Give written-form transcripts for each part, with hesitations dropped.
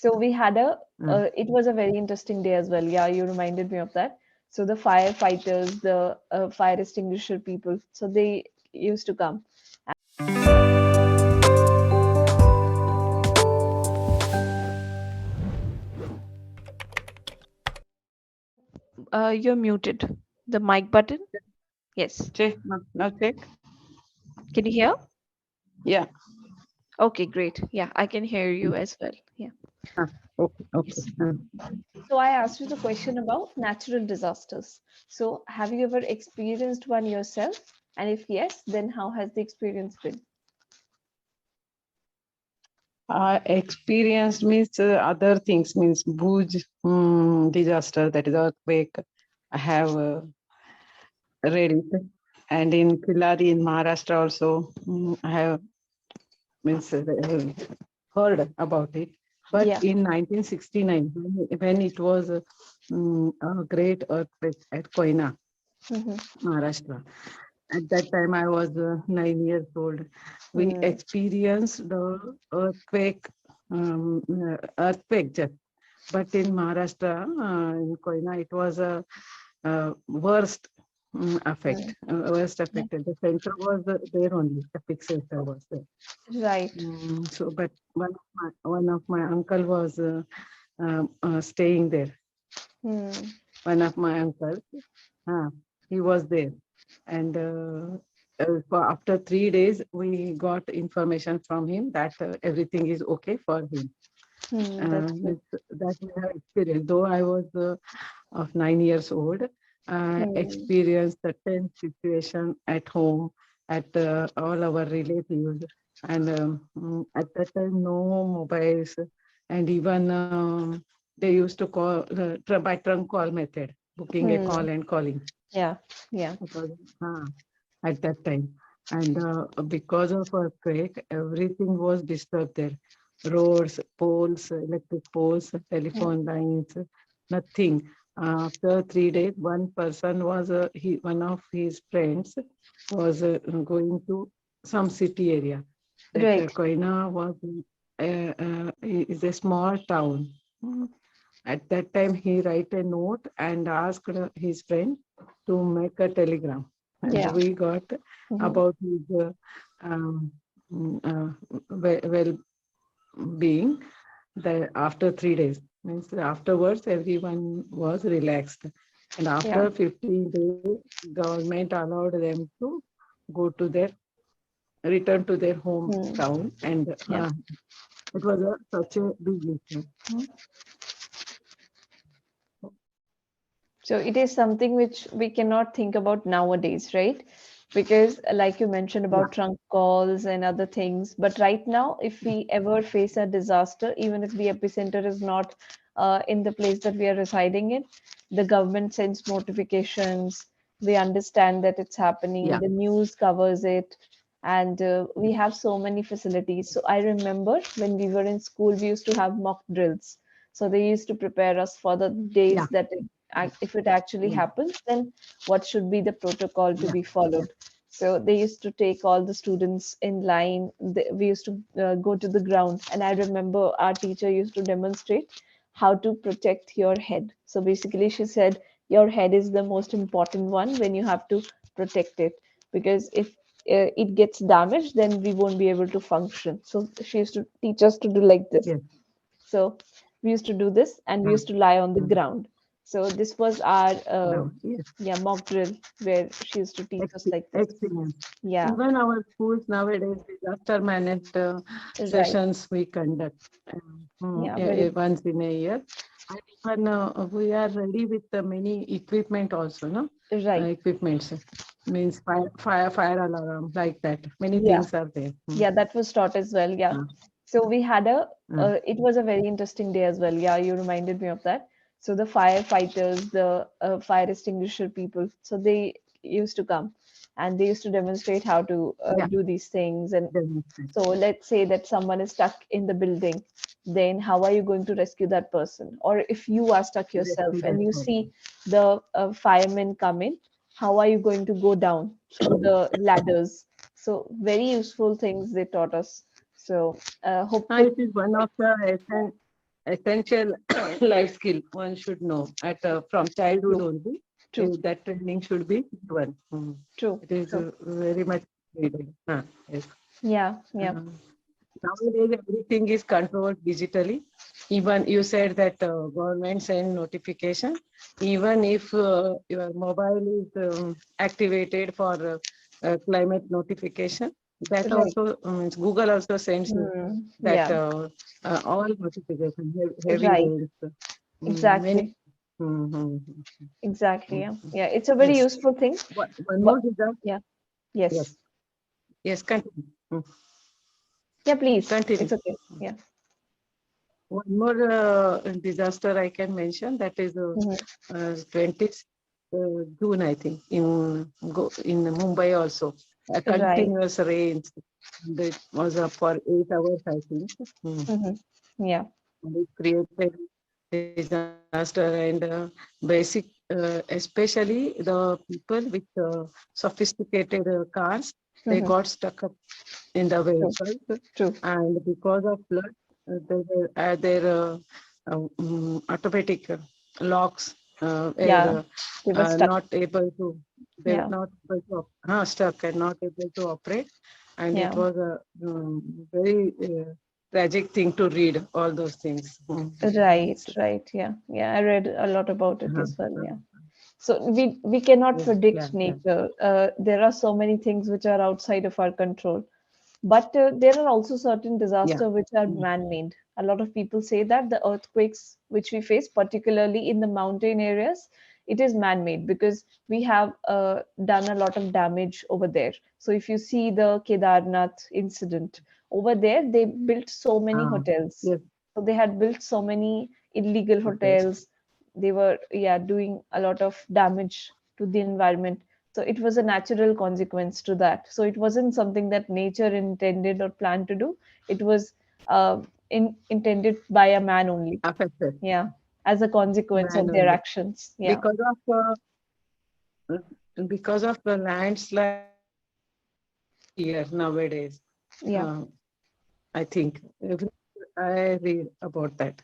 So we had Mm. it was a very interesting day as well. Yeah, you reminded me of that. So the firefighters, the fire extinguisher people, so they used to come. You're muted. The mic button. Yes. Check, now check. Can you hear? Yeah. Okay, great. Yeah, I can hear you as well. Yeah. Ah, okay, okay. Yes. So I asked you the question about natural disasters. So have you ever experienced one yourself? And if yes, then how has the experience been? Experienced means other things means Bhuj disaster, that is earthquake. I have read it, and in Pilari in Maharashtra also I have means heard about it. But Yeah. in 1969, when it was a great earthquake at Koina, Mm-hmm. Maharashtra. At that time, I was 9 years old. We Hmm. experienced the earthquake just. But in Maharashtra, in Koina, it was a worst Hmm. worst Yeah. affected. The center was there only. The big center was there. Right. So, but one of my uncle was staying there. Hmm. One of my uncles, uh, he was there, and after 3 days, we got information from him that everything is okay for him. Hmm. That's good. That we have experienced. Though I was of 9 years old, I Hmm. experienced the tense situation at home, at all our relatives, and at that time, no mobiles, and even they used to call by trunk call method, booking a Hmm. call and calling. Yeah. Yeah. It was, at that time. And because of earthquake, everything was disturbed there. Roads, poles, electric poles, Hmm. telephone lines, nothing. After 3 days, one of his friends was going to some city area. That Right. Koina is a small town. At that time, he write a note and asked his friend to make a telegram, and Yeah. we got Hmm. about his um, well being. The after 3 days means afterwards everyone was relaxed, and Yeah. after 15 days, government allowed them to go to their return to their Hmm. hometown, and Yeah. it was such a big issue. So it is something which we cannot think about nowadays, right? Because, like you mentioned Yeah, about trunk calls and other things, but right now, if we ever face a disaster, even if the epicenter is not in the place that we are residing in, the government sends notifications. We understand that it's happening. yeah, The news covers it, and we have so many facilities. So I remember when we were in school, we used to have mock drills. So they used to prepare us for the yeah, days that if it actually yeah, happens, then what should be the protocol to yeah, be followed? So they used to take all the students in line. We used to go to the ground, and I remember our teacher used to demonstrate how to protect your head. So basically, she said your head is the most important one when you have to protect it, because if it gets damaged, then we won't be able to function. So she used to teach us to do like this. yes. So we used to do this, and we Uh, used to lie on the uh, ground. So this was our no, yes. yeah, mock drill, where she used to teach us like this. Experience. Yeah, Even our schools nowadays, disaster managed right. sessions we conduct Yeah, very once in a year. And even we are ready with many equipment also, no? right. Equipments means fire alarm, like that. Many Yeah, things are there. yeah, that was taught as well. Yeah. Uh, So we had uh, it was a very interesting day as well. Yeah, you reminded me of that. So the firefighters, the fire extinguisher people, so they used to come, and they used to demonstrate how to yeah, do these things. And definitely. so let's say that someone is stuck in the building, then how are you going to rescue that person? Or if you are stuck yourself Rescue and that you see person. the firemen come in, how are you going to go down through the ladders? So very useful things they taught us. So hope It is one of the essence. essential life skill one should know at from childhood True, only. true, That training should be given. true, It is true. very much needed. Yes. Yeah, yeah, Uh, Nowadays, everything is controlled digitally. Even you said that government send notification. Even if your mobile is activated for climate notification, that right. also Google also sends that Yeah, all notification, heavy right. rains, many. Exactly. Mhm. Exactly. Yeah. Mhm. Yeah. It's a very Yes. useful thing. One But more disaster. yeah. Yes. Yes. Yes. Continue. Yeah, please. It's Continue. okay. Yeah. One more disaster I can mention, that is Hmm. 20th June, I think, in Mumbai also. Right. Continuous rains. And it was for 8 hours, I think. Hmm. Yeah. And it created disaster and basic, especially the people with sophisticated cars, they Hmm. got stuck up in the True. vehicles, True. and because of flood, their automatic locks Yeah. were They were stuck. not able to, they were Yeah. not able to, stuck and not able to operate. And it Yeah. was a very tragic thing to read all those things. Right. Right. Yeah. Yeah. I read a lot about it Uh-huh, as well. Yeah. uh-huh. So we cannot Yeah, predict yeah, yeah. nature. There are so many things which are outside of our control. But there are also certain Yeah. disasters which are Mm. man-made. A lot of people say that the earthquakes which we face, particularly in the mountain areas, it is man-made because we have done a lot of damage over there. So if you see the Kedarnath incident, over there they built so many hotels. Yes, So they had built so many illegal hotels. hotels. They were, yeah, doing a lot of damage to the environment. So it was a natural consequence to that. So it wasn't something that nature intended or planned to do. It was intended by a man only. Affected. Yeah, as a consequence Man of their only. actions. Yeah, Because of the landslide every year nowadays. yeah. Uh, I think I read about that.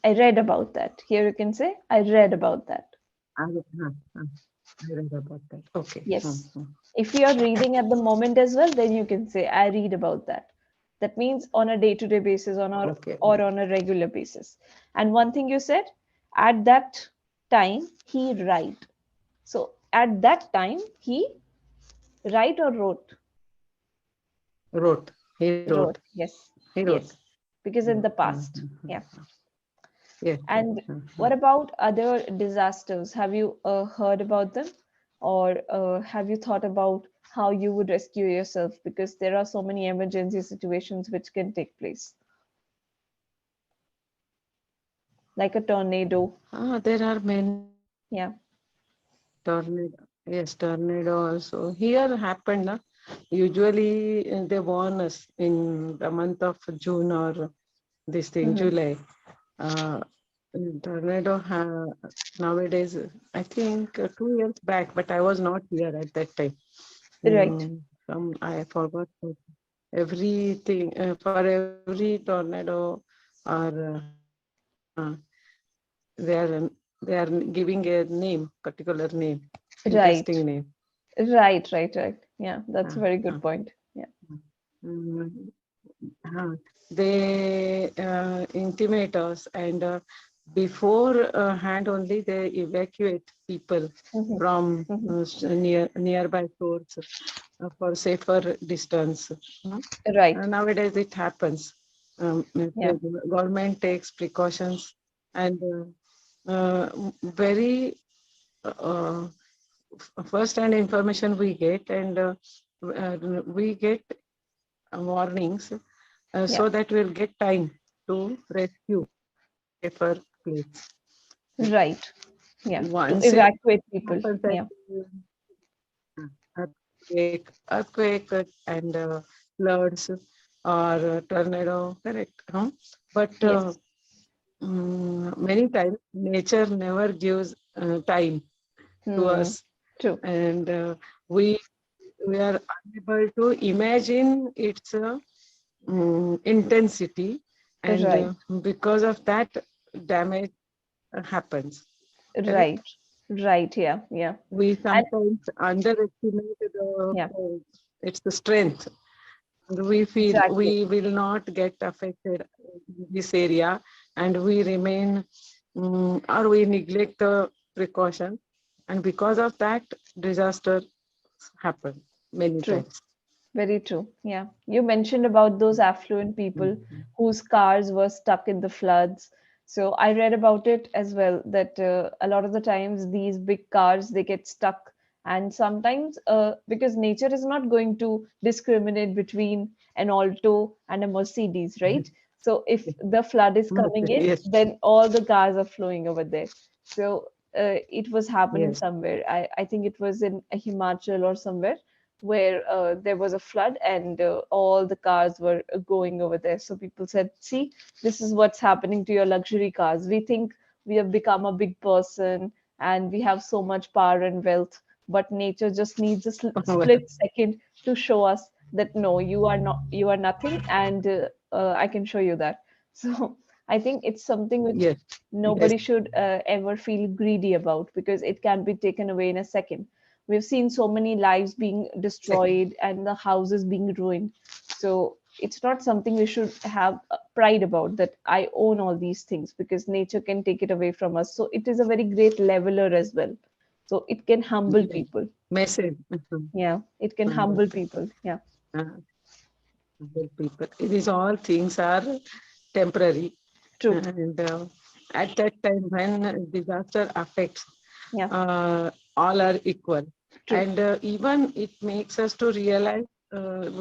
I read about that. Here you can say, I read about that. I read about that. Okay. Yes. If you are reading at the moment as well, then you can say, I read about that. That means on a day-to-day basis, Okay. or on a regular basis. And one thing you said, at that time, he write. So at that time, he write or wrote? Wrote. He wrote. Wrote. Yes. He wrote. Yes. Because in the past. Yeah. Yes. Yes. And what about other disasters? Have you heard about them? Or have you thought about how you would rescue yourself? Because there are so many emergency situations which can take place, like a tornado. There are many Yeah. tornado. Yes, tornado also. Here happened. Usually they warn us in the month of June or this thing, Hmm. July. Uh, Tornado nowadays, I think 2 years back, but I was not here at that time. Right. I forgot everything. For every tornado or they are they are giving a name, particular name, Right. interesting name. Right. Right. Right. Yeah. That's a Uh, very uh, good point. Yeah. mm, they intimate us, and before hand only they evacuate people Hmm. from Hmm. nearby source for safer distance. Right. Nowadays it happens. Yeah. The government takes precautions, and very uh, first hand information we get, and we get warnings, Yeah. so that we'll get time to rescue to safer place. Right. Yeah. To Once it evacuate people. happens that Yeah. earthquake and floods or tornado, correct? Huh? But Yes. many times nature never gives time to Hmm. us, True. and we we are unable to imagine its intensity, and Right, because of that, damage happens. right, Correct? right. Yeah, yeah. We And sometimes underestimate yeah, its the strength. We feel exactly. we will not get affected in this area, and we remain or we neglect the precaution, and because of that, disasters happen many True. times. Very true. Yeah. You mentioned about those affluent people Mhm. whose cars were stuck in the floods. So I read about it as well that a lot of the times these big cars they get stuck, and sometimes because nature is not going to discriminate between an Alto and a Mercedes, right? So if the flood is Much, coming in, yes, then all the cars are flowing over there. So it was happening yes. somewhere. I think it was in Himachal or somewhere where there was a flood and all the cars were going over there. So people said, see, this is what's happening to your luxury cars. We think we have become a big person and we have so much power and wealth, but nature just needs a Well, split second to show us that no, you are not, you are nothing, and I can show you that. So I think it's something which yes, yes, nobody should ever feel greedy about because it can be taken away in a second. We've seen so many lives being second, destroyed and the houses being ruined. So it's not something we should have pride about that I own all these things because nature can take it away from us. So it is a very great leveler as well. So it can humble yes. people. Message. Mhm. Yeah, it can Uh, humble people. Yeah, uh, Other people. It is all things are temporary, true. and at that time when disaster affects, Yeah, all are equal, true. and even it makes us to realize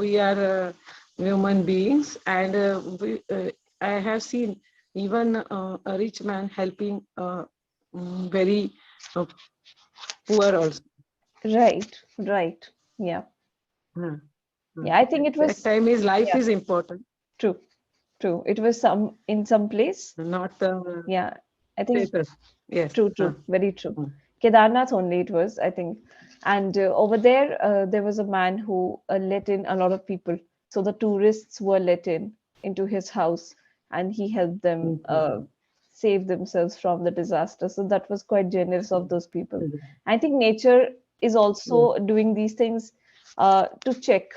we are human beings, and I have seen even a rich man helping very uh, poor also. Right, right. Yeah, Uh, yeah. I think at it that was, time, his life yeah, is important, true, true. It was some in some place. not the Yeah, I think status. Yes. true, true, very true. Mm. Kedarnath only it was, I think. And over there, there was a man who let in a lot of people. So the tourists were let in into his house, and he helped them Mhm. save themselves from the disaster. So that was quite generous of those people. Mhm. I think nature is Yes, also doing these things to check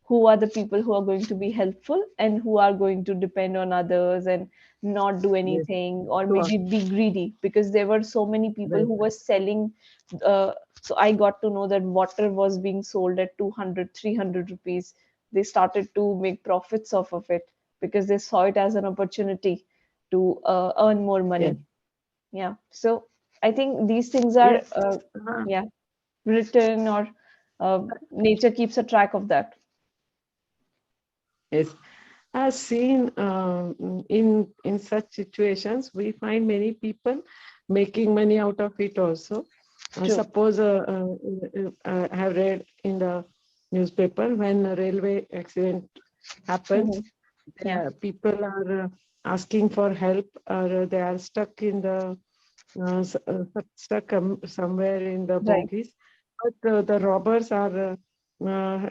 who are the people who are going to be helpful and who are going to depend on others and not do yes. anything or Sure. maybe be greedy because there were so many people Right. who were selling so I got to know that water was being sold at 200, 300 rupees. They started to make profits off of it because they saw it as an opportunity to earn more Yes. money. Yeah, so I think these things are Yes. Uh, yeah, written or nature keeps a track of that. yes. I've seen in such situations, we find many people making money out of it also. True. Suppose I have read in the newspaper when a railway accident happens, Mhm. Yeah. people are asking for help, or they are stuck in the stuck somewhere in the Right. bogies. But the robbers are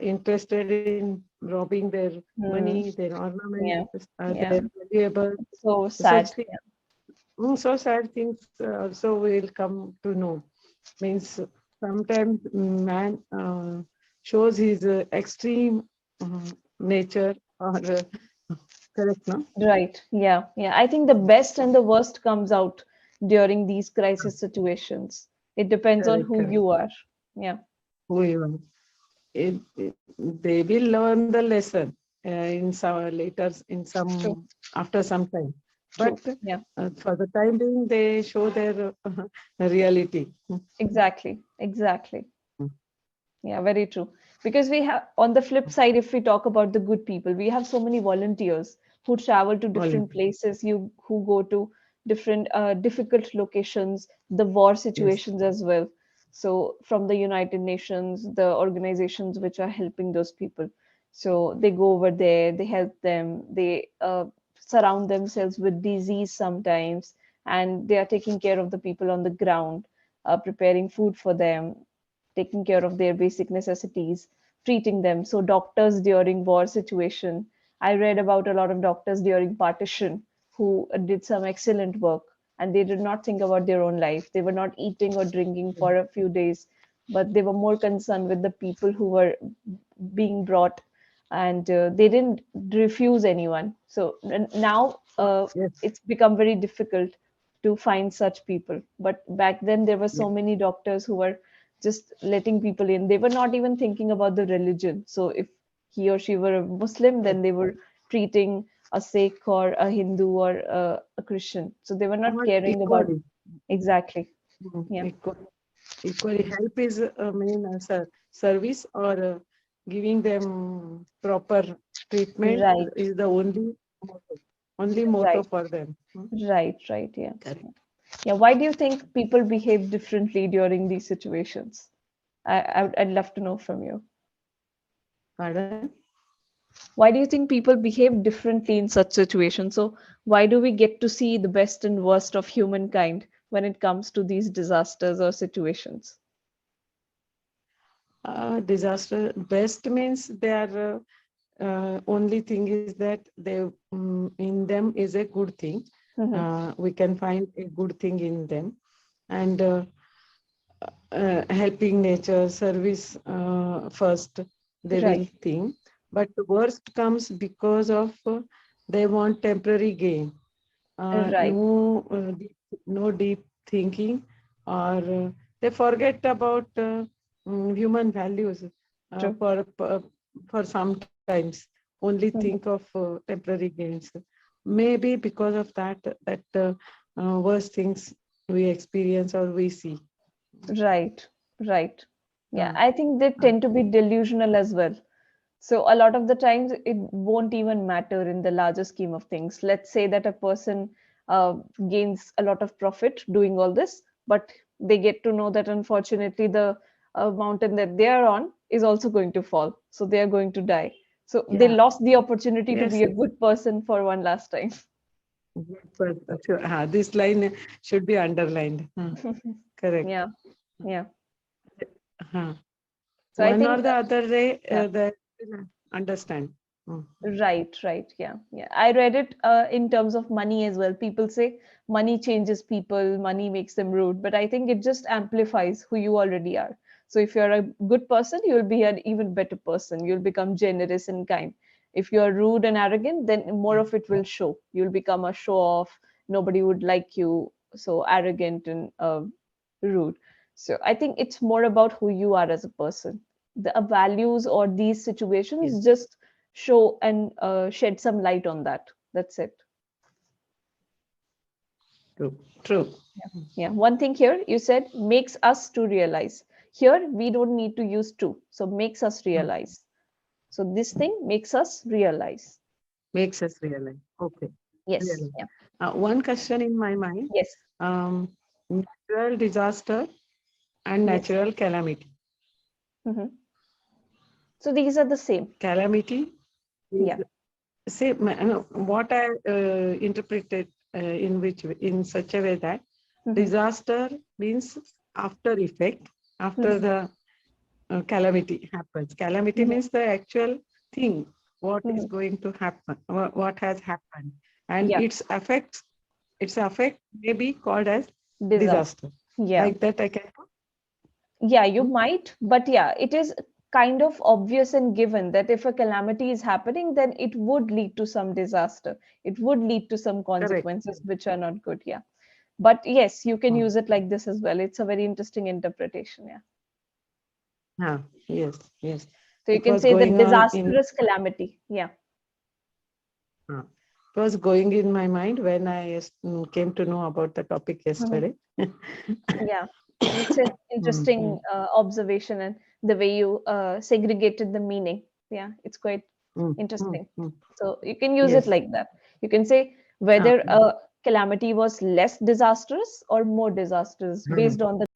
interested in robbing their money, Hmm. their ornaments, Yeah. Yeah. their valuables, So such sad. things. So sad things also will come to know. Means sometimes man shows his extreme nature or correct, no? Right. Yeah. Yeah. I think the best and the worst comes out during these crisis situations. It depends on Correct, who correct. you are. Yeah. Who you are. They will learn the lesson in some later in True. some after some time, but True. Yeah. for the time being they show their reality. Exactly. Exactly. Yeah, very true. Because we have, on the flip side, if we talk about the good people, we have so many volunteers who travel to All different places, you who go to different difficult locations, the war yes, situations as well. So from the United Nations, the organizations which are helping those people. So they go over there, they help them, they surround themselves with disease sometimes, and they are taking care of the people on the ground, preparing food for them, taking care of their basic necessities, treating them. So doctors during war situation, I read about a lot of doctors during partition who did some excellent work, and they did not think about their own life. They were not eating or drinking for a few days, but they were more concerned with the people who were being brought, and they didn't refuse anyone. So now Yes, it's become very difficult to find such people. But back then, there were yes, so many doctors who were just letting people in. They were not even thinking about the religion. So if he or she were a Muslim, yes. then they were treating a Sikh or a Hindu or a Christian. So they were not All caring about equally. exactly. Yeah, Equally. Equally, help is main as a service, or giving them proper treatment right, is the motto, only motto right, for them. right. Yeah. Correct. Yeah, why do you think people behave differently during these situations? I'd love to know from you. Pardon? Why do you think people behave differently in such situations? So, why do we get to see the best and worst of humankind when it comes to these disasters or situations? Disaster best means they are only thing is that they in them is a good thing. Hmm. We can find a good thing in them, and helping nature, service first, they will Right, think. But the worst comes because of they want temporary gain, right, no deep thinking, or they forget about human values uh, true. for for for sometimes only think Mhm. of temporary gains. Maybe because of that worst things we experience or we see. Right, right. Yeah, Uh, I think they uh, tend to be delusional as well. So a lot of the times it won't even matter in the larger scheme of things. Let's say that a person uh, gains a lot of profit doing all this, but they get to know that unfortunately the mountain that they are on is also going to fall. So they are going to die. So they yeah. lost the opportunity to be Yes. a good person for one last time. Yes, but, sure. This line should be underlined. Correct. Yeah, yeah. Uh, So I One or think, the other way, yeah. they will understand. Mm. Right. Yeah, yeah. I read it in terms of money as well. People say money changes people, money makes them rude, but I think it just amplifies who you already are. So if you're a good person, you'll be an even better person. You'll become generous and kind. If you're rude and arrogant, then more Yes. of it will show. You'll become a show off. Nobody would like you, so arrogant and rude. So I think it's more about who you are as a person. The values or these Yes. situations just show and shed some light on that. That's it. True. True. Yeah. One thing here you said makes us to realize. Here we don't need to use to. So makes us Mm. realize. So this thing makes us realize. Makes us realize. Okay. Yes. Realize. Yeah. One question in my mind: Yes. natural disaster and Yes. natural calamity. Hmm. So these are the same. Calamity is Yeah. what I interpreted in such a way that Hmm. disaster means after effect, after Hmm. the calamity happens. Calamity Hmm. means the actual thing, what is Hmm. going to happen, what has happened, and Yeah. its effect may be called as Disaster. disaster. Yeah. Like that, I can. Yeah, you Hmm? might, but yeah, it is kind of obvious and given that if a calamity is happening, then it would lead to some disaster. It would lead to some Correct. consequences which are not good. Yeah. But yes, you can Hmm. use it like this as well. It's a very interesting interpretation. Yeah. Yes, yes. So you It can was say the going on in disastrous calamity. Yeah. It was going in my mind when I came to know about the topic Mhm. yesterday. Yeah. And it's an Mm, interesting mm, observation and the way you segregated the meaning. Yeah, it's quite interesting. mm. So you can use it Yes. like that. You can say whether Okay. a calamity was less disastrous or more disastrous Mm. based on the